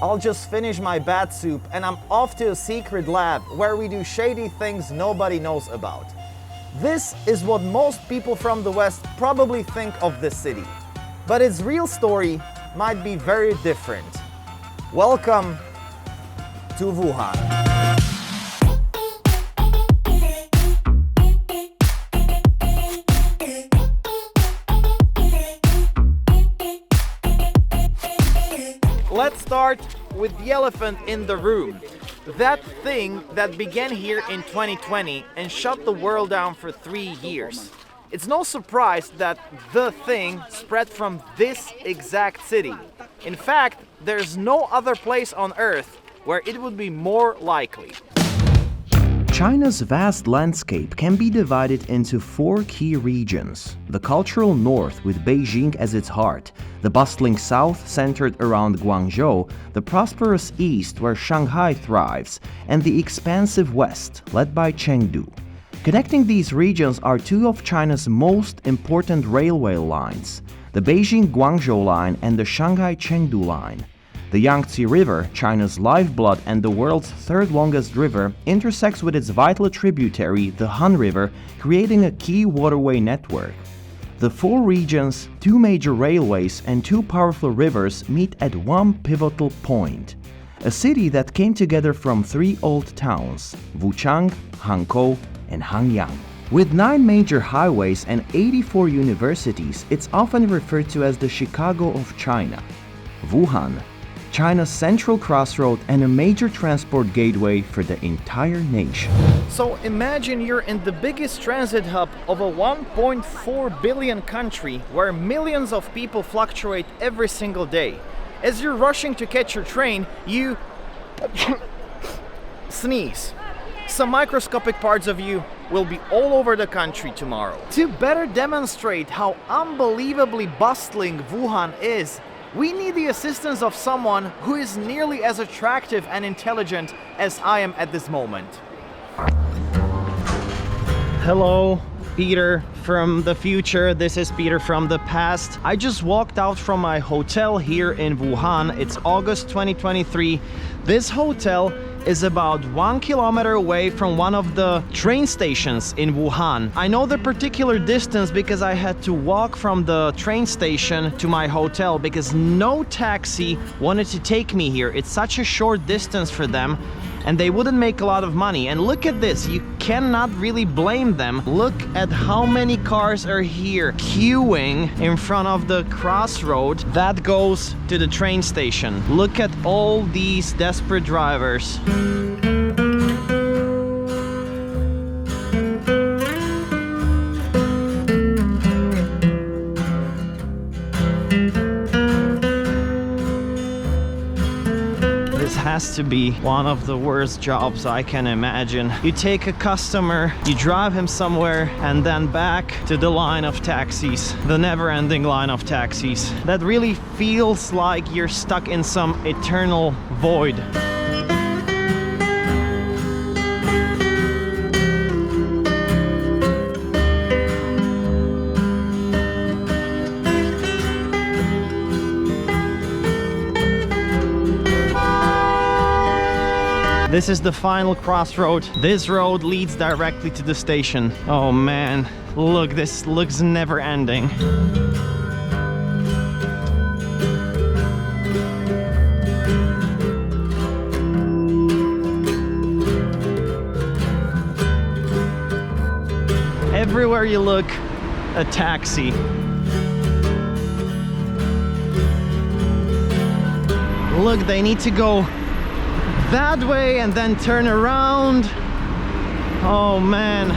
I'll just finish my bat soup and I'm off to a secret lab where we do shady things nobody knows about. This is what most people from the West probably think of this city. But its real story might be very different. Welcome to Wuhan. Let's start with the elephant in the room. That thing that began here in 2020 and shut the world down for 3 years. It's no surprise that the thing spread from this exact city. In fact, there's no other place on Earth where it would be more likely. China's vast landscape can be divided into 4 key regions. The cultural north with Beijing as its heart, the bustling south centered around Guangzhou, the prosperous east where Shanghai thrives, and the expansive west led by Chengdu. Connecting these regions are 2 of China's most important railway lines, the Beijing-Guangzhou line and the Shanghai-Chengdu line. The Yangtze River, China's lifeblood and the world's 3rd longest river, intersects with its vital tributary, the Han River, creating a key waterway network. The 4 regions, 2 major railways and 2 powerful rivers meet at one pivotal point. A city that came together from 3 old towns, Wuchang, Hankou and Hanyang. With 9 major highways and 84 universities, it's often referred to as the Chicago of China. Wuhan, China's central crossroad and a major transport gateway for the entire nation. So imagine you're in the biggest transit hub of a 1.4 billion country where millions of people fluctuate every single day. As you're rushing to catch your train, you sneeze. Some microscopic parts of you will be all over the country tomorrow. To better demonstrate how unbelievably bustling Wuhan is, we need the assistance of someone who is nearly as attractive and intelligent as I am at this moment. Hello, Peter from the future. This is Peter from the past. I just walked out from my hotel here in Wuhan. It's August 2023. This hotel is about 1 kilometer away from one of the train stations in Wuhan. I know the particular distance because I had to walk from the train station to my hotel because no taxi wanted to take me here. It's such a short distance for them and they wouldn't make a lot of money. And look at this, you cannot really blame them. Look at how many cars are here queuing in front of the crossroad that goes to the train station. Look at all these desperate drivers. This has to be one of the worst jobs I can imagine. You take a customer, you drive him somewhere, and then back to the line of taxis, the never-ending line of taxis. That really feels like you're stuck in some eternal void. This is the final crossroad. This road leads directly to the station. Oh man, look, this looks never ending. Everywhere you look, a taxi. Look, they need to go that way and then turn around. Oh man.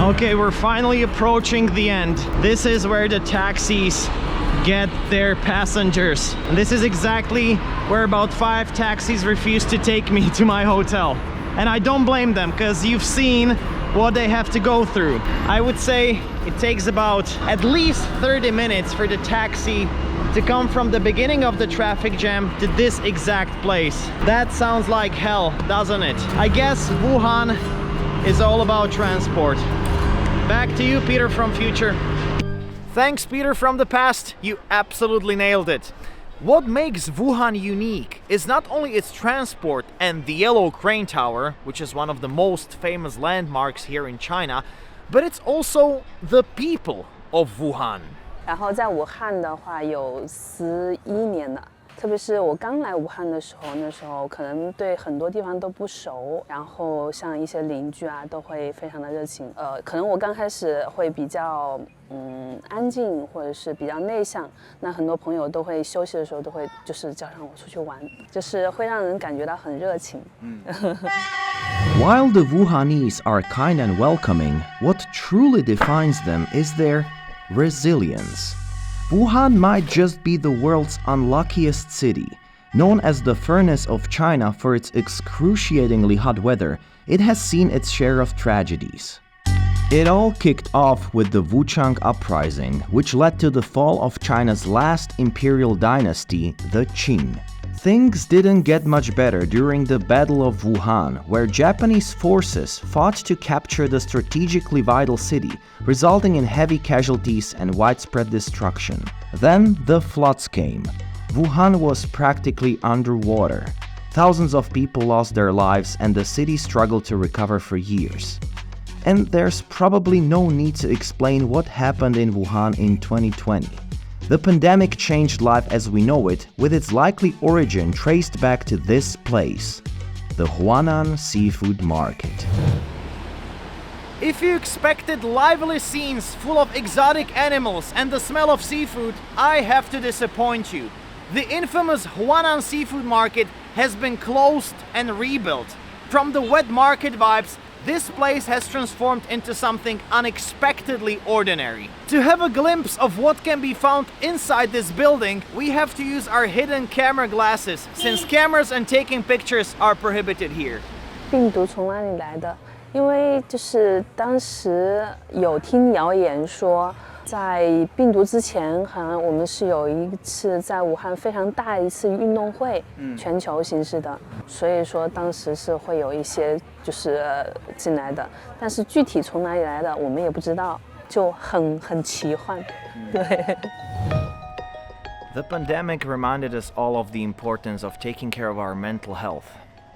Okay, we're finally approaching the end. This is where the taxis get their passengers. And this is exactly where about 5 taxis refused to take me to my hotel. And I don't blame them, because you've seen what they have to go through. I would say it takes about at least 30 minutes for the taxi to come from the beginning of the traffic jam to this exact place. That sounds like hell, doesn't it? I guess Wuhan is all about transport. Back to you, Peter from future. Thanks, Peter from the past. You absolutely nailed it. What makes Wuhan unique is not only its transport and the Yellow Crane Tower, which is one of the most famous landmarks here in China, but it's also the people of Wuhan. 然后在武汉的话有11年了。特别是我刚来武汉的时候，那时候可能对很多地方都不熟，然后像一些邻居啊都会非常的热情。可能我刚开始会比较安静，或者是比较内向，那很多朋友都会休息的时候都会就是叫上我出去玩，就是会让人感觉到很热情。While the Wuhanese are kind and welcoming, what truly defines them is their resilience. Wuhan might just be the world's unluckiest city. Known as the furnace of China for its excruciatingly hot weather, it has seen its share of tragedies. It all kicked off with the Wuchang Uprising, which led to the fall of China's last imperial dynasty, the Qing. Things didn't get much better during the Battle of Wuhan, where Japanese forces fought to capture the strategically vital city, resulting in heavy casualties and widespread destruction. Then the floods came. Wuhan was practically underwater. Thousands of people lost their lives and the city struggled to recover for years. And there's probably no need to explain what happened in Wuhan in 2020. The pandemic changed life as we know it, with its likely origin traced back to this place, the Hanan Seafood Market. If you expected lively scenes full of exotic animals and the smell of seafood, I have to disappoint you. The infamous Hanan Seafood Market has been closed and rebuilt. From the wet market vibes, this place has transformed into something unexpectedly ordinary. To have a glimpse of what can be found inside this building, we have to use our hidden camera glasses, since cameras and taking pictures are prohibited here. 病毒从哪里来的？因为就是当时有听谣言说，在病毒之前，好像我们是有一次在武汉非常大的一次运动会，全球形式的，所以说当时是会有一些就是进来的，但是具体从哪里来的我们也不知道，就很奇幻，对。The pandemic reminded us all of the importance of taking care of our mental health.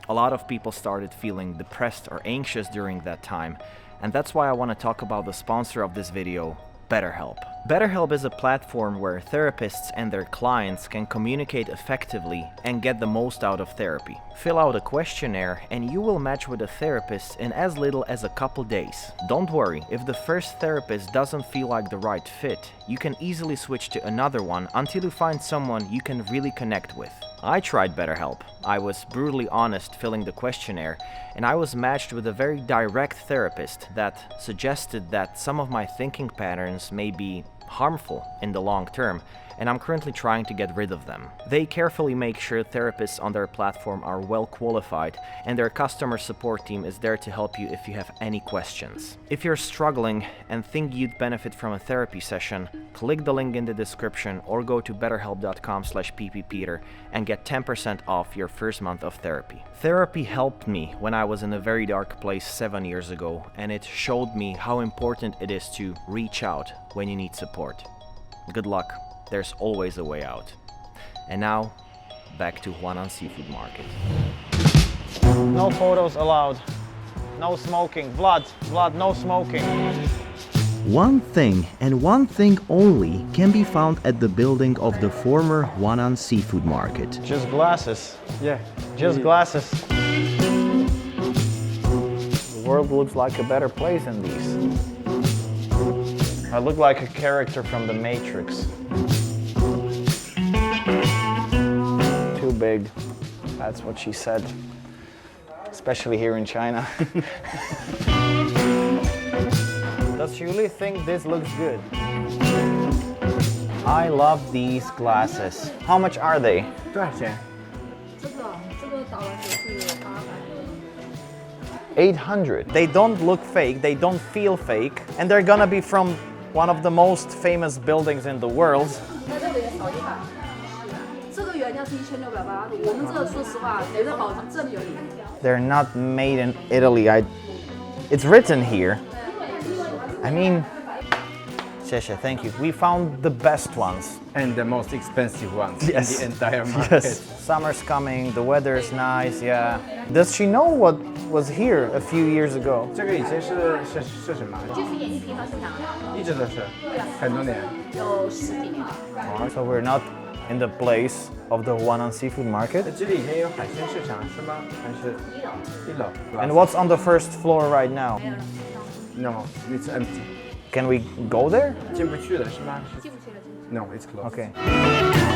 A lot of people started feeling depressed or anxious during that time, and that's why I want to talk about the sponsor of this video, BetterHelp. BetterHelp is a platform where therapists and their clients can communicate effectively and get the most out of therapy. Fill out a questionnaire and you will match with a therapist in as little as a couple days. Don't worry, if the first therapist doesn't feel like the right fit, you can easily switch to another one until you find someone you can really connect with. I tried BetterHelp. I was brutally honest filling the questionnaire, and I was matched with a very direct therapist that suggested that some of my thinking patterns may be harmful in the long term, and I'm currently trying to get rid of them. They carefully make sure therapists on their platform are well qualified, and their customer support team is there to help you if you have any questions. If you're struggling and think you'd benefit from a therapy session, click the link in the description or go to betterhelp.com/pppeter and get 10% off your first month of therapy. Therapy helped me when I was in a very dark place 7 years ago, and it showed me how important it is to reach out when you need support. Good luck. There's always a way out. And now, back to Hanan Seafood Market. No photos allowed. No smoking. Vlad, no smoking. One thing, and one thing only, can be found at the building of the former Hanan Seafood Market. Just glasses. Yeah, just glasses. The world looks like a better place in these. I look like a character from The Matrix. Too big. That's what she said. Especially here in China. Does she really think this looks good? I love these glasses. How much are they? 多少钱？这个导完只是800。 800. They don't look fake, they don't feel fake, and they're gonna be from one of the most famous buildings in the world. 那这个也少100。这个原价是1680，我们这个说实话，谁在保证这里有原价？ They're not made in Italy. It's written here. I mean, 谢谢, thank you. We found the best ones. And the most expensive ones Yes. in the entire market. Yes. Summer's coming, the weather is nice, yeah. Does she know what was here a few years ago? 这个以前是什么？就是演艺批发市场，一直都是，很多年。有10几年了。 So we're not in the place of the Wuhan seafood market. 这里以前有海鲜市场是吗？还是一楼 And what's on the first floor right now? No, it's empty. Can we go there? 进不去了是吗？记不清了。 No, it's closed. Okay.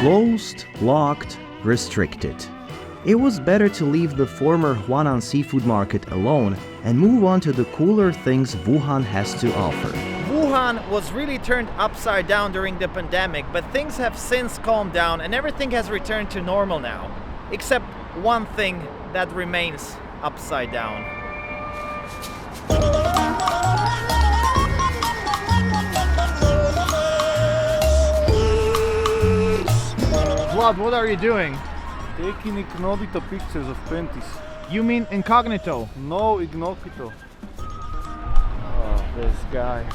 Closed, locked, restricted. It was better to leave the former Huanan seafood market alone and move on to the cooler things Wuhan has to offer. Wuhan was really turned upside down during the pandemic, but things have since calmed down and everything has returned to normal now. Except one thing that remains upside down. Vlad, what are you doing? Taking incognito pictures of panties. You mean incognito? No incognito. Oh, this guy.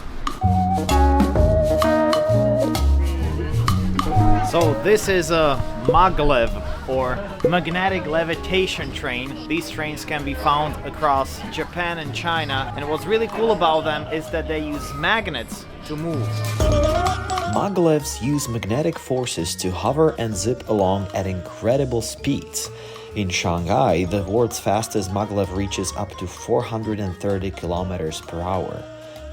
So this is a maglev, or magnetic levitation train. These trains can be found across Japan and China, and what's really cool about them is that they use magnets to move. Maglevs use magnetic forces to hover and zip along at incredible speeds. In Shanghai, the world's fastest maglev reaches up to 430 kilometers per hour.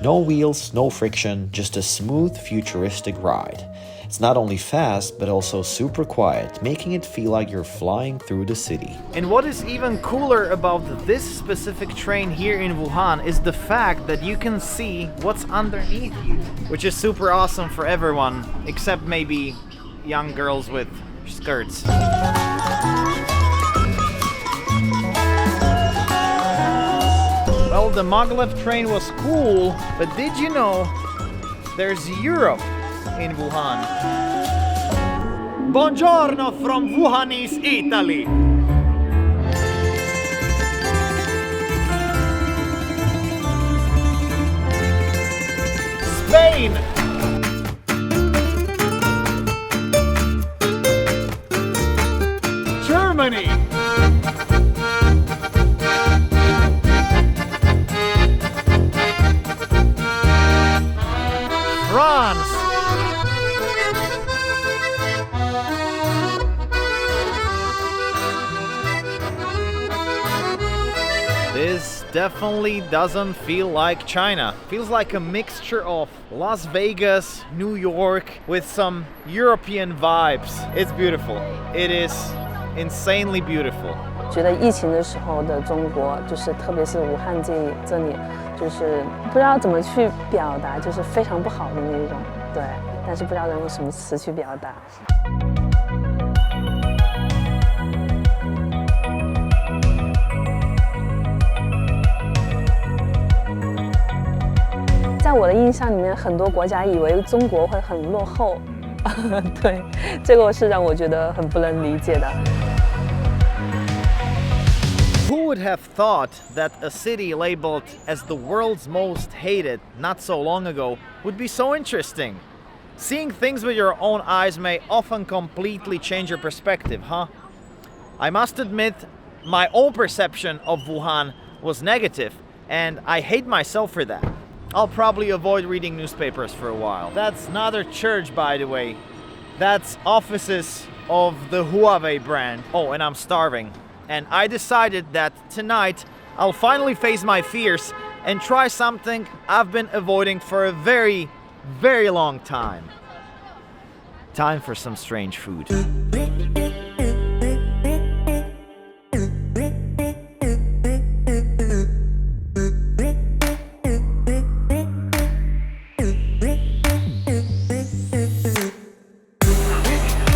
No wheels, no friction, just a smooth, futuristic ride. It's not only fast, but also super quiet, making it feel like you're flying through the city. And what is even cooler about this specific train here in Wuhan is the fact that you can see what's underneath you, which is super awesome for everyone, except maybe young girls with skirts. Well, the maglev train was cool, but did you know there's Europe in Wuhan? Buongiorno from Wuhanese Italy! Spain! Germany! France! This definitely doesn't feel like China. Feels like a mixture of Las Vegas, New York, with some European vibes. It's beautiful. It is insanely beautiful. 觉得疫情的时候的中国，就是特别是武汉这里，就是不知道怎么去表达，就是非常不好的那种，对，但是不知道用什么词去表达。在我的印象里面，很多国家以为中国会很落后，对，这个是让我觉得很不能理解的。Who would have thought that a city labeled as the world's most hated not so long ago would be so interesting? Seeing things with your own eyes may often completely change your perspective, huh? I must admit, my own perception of Wuhan was negative, and I hate myself for that. I'll probably avoid reading newspapers for a while. That's not a church, by the way. That's offices of the Huawei brand. Oh, and I'm starving. And I decided that tonight I'll finally face my fears and try something I've been avoiding for a very, very long time. Time for some strange food.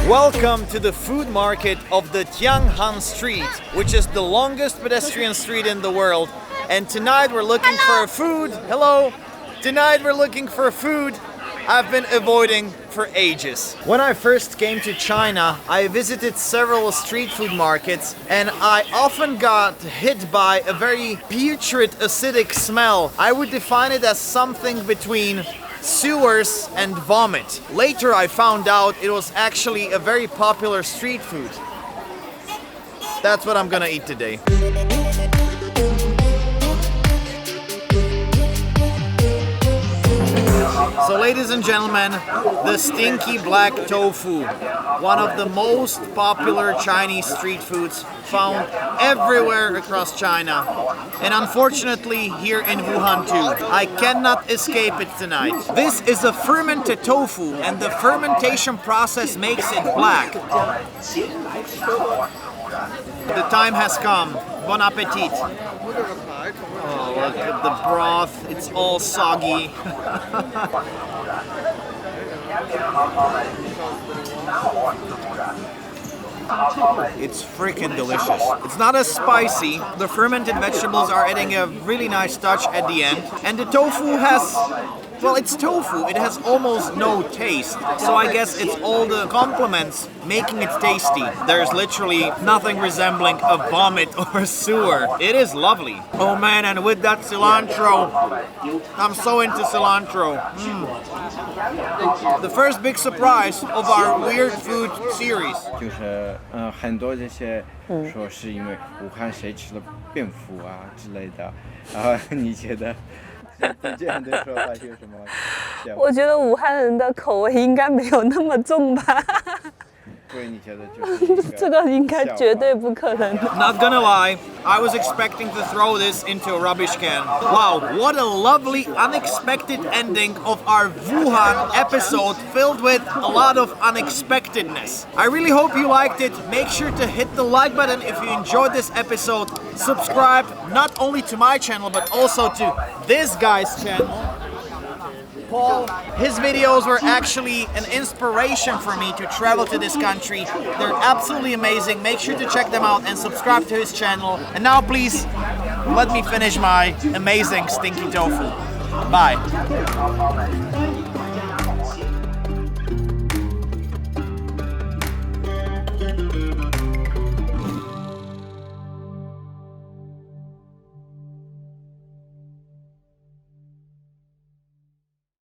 Welcome to the food market of the Tianghan Street, which is the longest pedestrian street in the world. And tonight we're looking for food. Hello! Tonight we're looking for food I've been avoiding for ages. When I first came to China, I visited several street food markets and I often got hit by a very putrid, acidic smell. I would define it as something between sewers and vomit. Later I found out it was actually a very popular street food. That's what I'm gonna eat today. So ladies and gentlemen, the stinky black tofu, one of the most popular Chinese street foods found everywhere across China. And unfortunately here in Wuhan too. I cannot escape it tonight. This is a fermented tofu and the fermentation process makes it black. The time has come. Bon appetit. Oh, look at the broth. It's all soggy. It's freaking delicious. It's not as spicy. The fermented vegetables are adding a really nice touch at the end. And the tofu has, well, it's tofu. It has almost no taste. So I guess it's all the complements making it tasty. There's literally nothing resembling a vomit or a sewer. It is lovely. Oh man, and with that cilantro, I'm so into cilantro. The first big surprise of our weird food series. 就是很多这些说是因为武汉谁吃了蝙蝠啊之类的，你觉得对这样的说法有什么想法？我觉得武汉人的口味应该没有那么重吧。所以你觉得就是这个应该绝对不可能。 Not gonna lie, I was expecting to throw this into a rubbish can. Wow, what a lovely, unexpected ending of our Wuhan episode filled with a lot of unexpectedness. I really hope you liked it. Make sure to hit the like button if you enjoyed this episode. Subscribe not only to my channel, but also to this guy's channel. Paul, his videos were actually an inspiration for me to travel to this country. They're absolutely amazing. Make sure to check them out and subscribe to his channel. And now please, let me finish my amazing stinky tofu. Bye.